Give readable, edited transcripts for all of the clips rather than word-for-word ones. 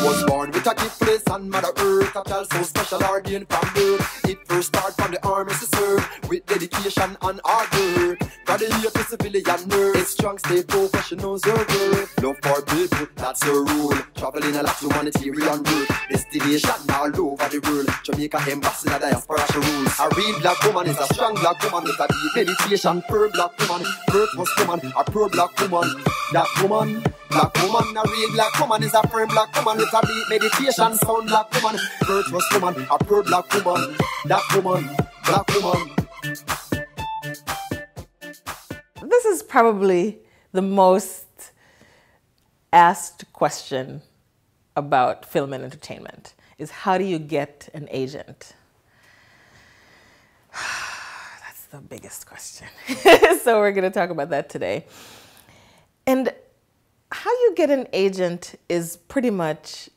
was born with a gift place on Mother Earth, a child so special ordained from birth. It first started from the army to serve, with dedication and hard work. From the year to civilian nurse, it's strong, stay professionals your worth. Love for people, that's your rule. Traveling a lot, humanitarian route. Destination all over the world. Jamaica ambassador, diaspora rules. A real black woman is a strong black woman with a deep meditation. Pure black woman, purpose woman, a pure black woman. Black woman, a real black woman is a firm black woman with a deep meditation. Sound black woman, virtuous woman, a pure black woman. Black woman, black woman. This is probably the most asked question about film and entertainment, is how do you get an agent? That's the biggest question. So we're going to talk about that today. And how you get an agent is pretty much,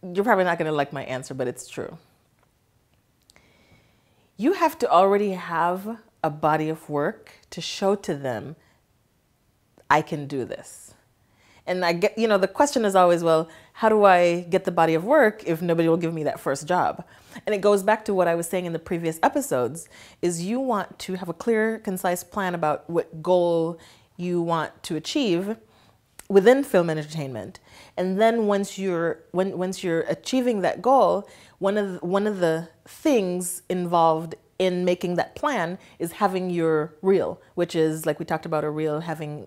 you're probably not going to like my answer, but it's true. You have to already have a body of work to show to them, I can do this. And I get, the question is always, well, how do I get the body of work if nobody will give me that first job? And it goes back to what I was saying in the previous episodes, is you want to have a clear, concise plan about what goal you want to achieve within film and entertainment. And then once you're achieving that goal, one of the things involved in making that plan is having your reel, which is, like we talked about, a reel having,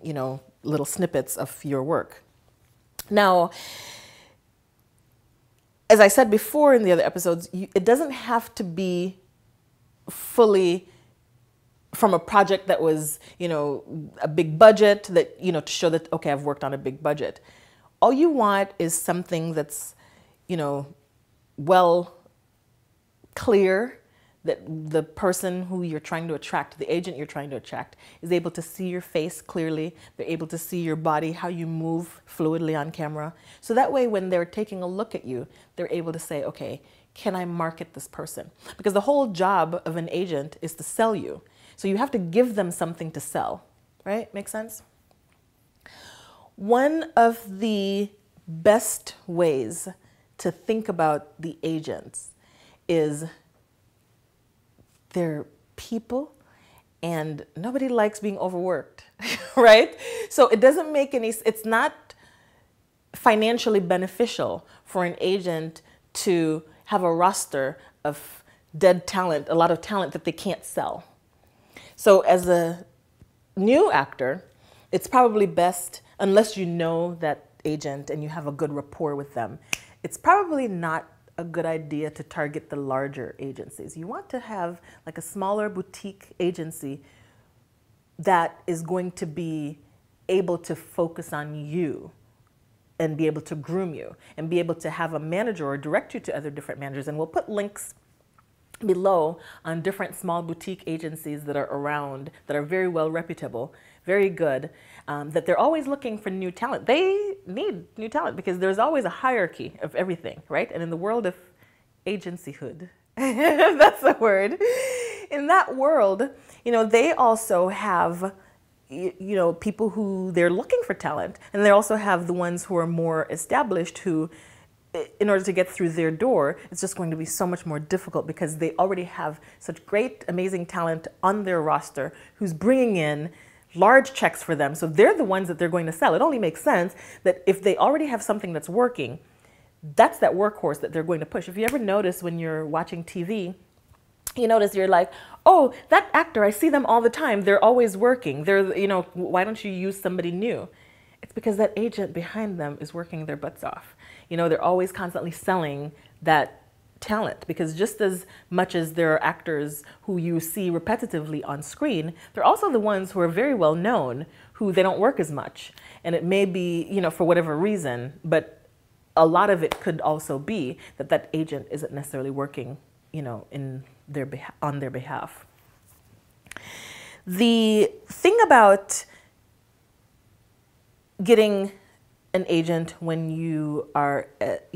little snippets of your work. Now, as I said before in the other episodes, it doesn't have to be fully from a project that was, a big budget that, to show that, okay, I've worked on a big budget. All you want is something that's, well clear, that the person who you're trying to attract, the agent you're trying to attract, is able to see your face clearly. They're able to see your body, how you move fluidly on camera. So that way, when they're taking a look at you, they're able to say, okay, can I market this person? Because the whole job of an agent is to sell you. So you have to give them something to sell, right? Make sense? One of the best ways to think about the agents is they're people, and nobody likes being overworked, right? So it doesn't make it's not financially beneficial for an agent to have a roster of dead talent, a lot of talent that they can't sell. So as a new actor, it's probably best, unless you know that agent and you have a good rapport with them, it's probably not a good idea to target the larger agencies. You want to have like a smaller boutique agency that is going to be able to focus on you and be able to groom you and be able to have a manager or direct you to other different managers. And we'll put links below on different small boutique agencies that are around, that are very well reputable, very good, that they're always looking for new talent. They need new talent because there's always a hierarchy of everything, right? And in the world of agencyhood, that's the word, in that world, they also have, people who they're looking for talent, and they also have the ones who are more established who, in order to get through their door, it's just going to be so much more difficult because they already have such great, amazing talent on their roster who's bringing in large checks for them. So they're the ones that they're going to sell. It only makes sense that if they already have something that's working, that's that workhorse that they're going to push. If you ever notice when you're watching TV, you notice you're like, oh, that actor, I see them all the time. They're always working. Why don't you use somebody new? It's because that agent behind them is working their butts off. They're always constantly selling that talent, because just as much as there are actors who you see repetitively on screen, they're also the ones who are very well known, who they don't work as much. And it may be, for whatever reason, but a lot of it could also be that that agent isn't necessarily working, on their behalf. The thing about getting an agent when you are at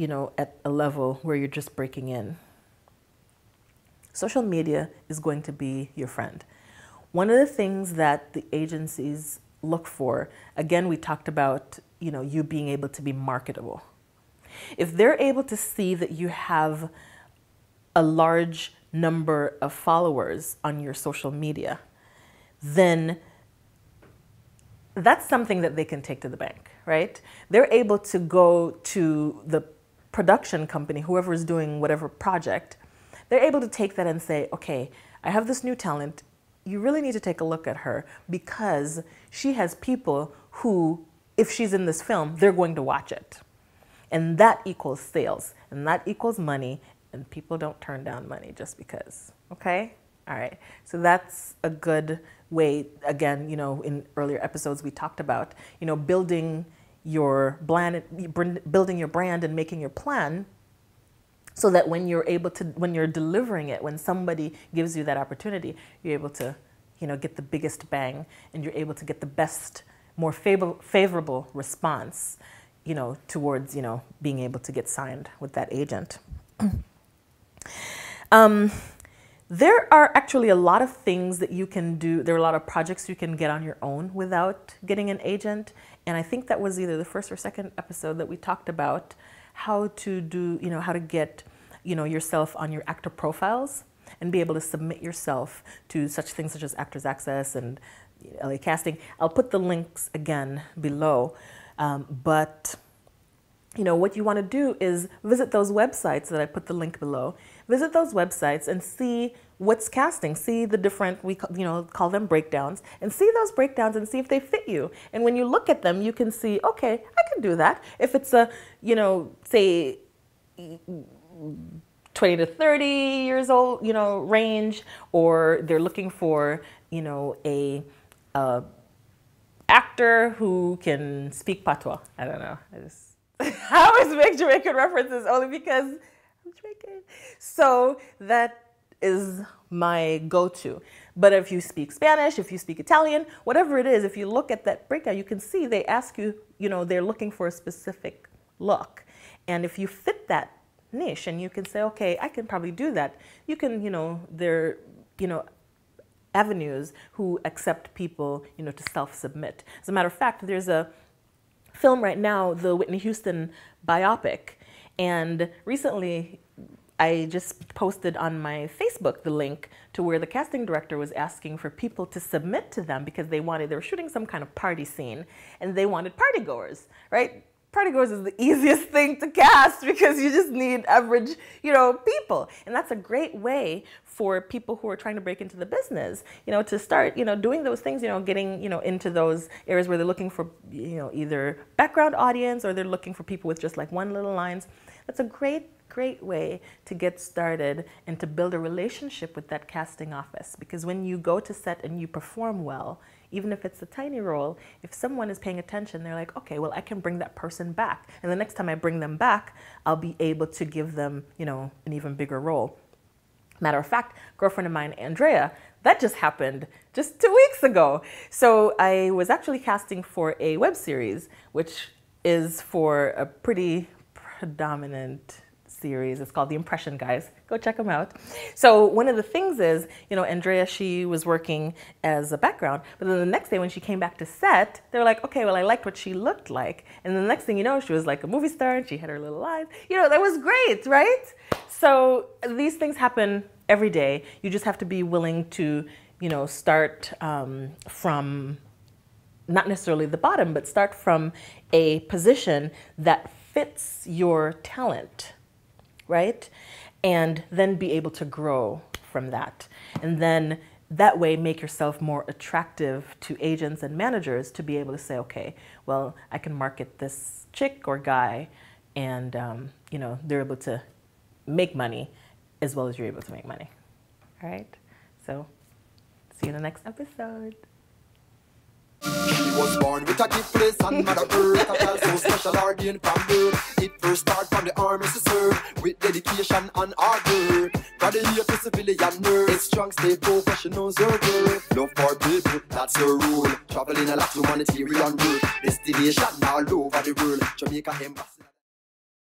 a level where you're just breaking in, social media is going to be your friend. One of the things that the agencies look for, again, we talked about, you being able to be marketable, If they're able to see that you have a large number of followers on your social media, then that's something that they can take to the bank, right? They're able to go to the production company, whoever is doing whatever project, they're able to take that and say, okay, I have this new talent. You really need to take a look at her because she has people who, if she's in this film, they're going to watch it. And that equals sales, and that equals money, and people don't turn down money just because, okay? All right, so that's a good way, again, in earlier episodes we talked about, building your brand and making your plan so that when you're delivering it, when somebody gives you that opportunity, you're able to, get the biggest bang, and you're able to get the best, more favorable response, towards, being able to get signed with that agent. There are actually a lot of things that you can do. There are a lot of projects you can get on your own without getting an agent. And I think that was either the first or second episode that we talked about how to do, how to get, yourself on your actor profiles and be able to submit yourself to such things such as Actors Access and LA Casting. I'll put the links again below. But what you want to do is visit those websites that I put the link below. Visit those websites and see what's casting. See the different, we call them breakdowns, and see those breakdowns and see if they fit you. And when you look at them, you can see, okay, I can do that. If it's a, say 20 to 30 years old, range, or they're looking for, a actor who can speak patois. I don't know. I always make Jamaican references only because I'm Jamaican. So that is my go-to. But if you speak Spanish, if you speak Italian, whatever it is, if you look at that breakdown, you can see they ask you, they're looking for a specific look. And if you fit that niche and you can say, okay, I can probably do that. You can, there, avenues who accept people, to self-submit. As a matter of fact, there's a film right now, the Whitney Houston biopic, and recently I just posted on my Facebook the link to where the casting director was asking for people to submit to them because they were shooting some kind of party scene and they wanted partygoers, right? Partygoers is the easiest thing to cast because you just need average, people. And that's a great way for people who are trying to break into the business, to start, doing those things, getting, into those areas where they're looking for, either background audience or they're looking for people with just like one little lines. That's a great way to get started and to build a relationship with that casting office. Because when you go to set and you perform well, even if it's a tiny role, if someone is paying attention, they're like, okay, well, I can bring that person back. And the next time I bring them back, I'll be able to give them, an even bigger role. Matter of fact, girlfriend of mine, Andrea, that just happened just 2 weeks ago. So I was actually casting for a web series, which is for a pretty predominant series. It's called The Impression Guys. Go check them out. So one of the things is, Andrea, she was working as a background, but then the next day when she came back to set, they're like, okay, well, I liked what she looked like. And then the next thing you know, she was like a movie star and she had her little eyes. That was great, right? So these things happen every day. You just have to be willing to, start from not necessarily the bottom, but start from a position that fits your talent, right? And then be able to grow from that. And then that way make yourself more attractive to agents and managers to be able to say, okay, well, I can market this chick or guy and, they're able to make money as well as you're able to make money. All right? So see you in the next episode. She was born with a gift for the sun, Mother Earth, a child so special, ordained from birth. It first started from the army to serve, with dedication and hard work. From the year to civilian nurse, it's strong, stay professional, observer. Love for people, that's your rule. Traveling a lot, humanitarian work. Destination all over the world, Jamaica embassy.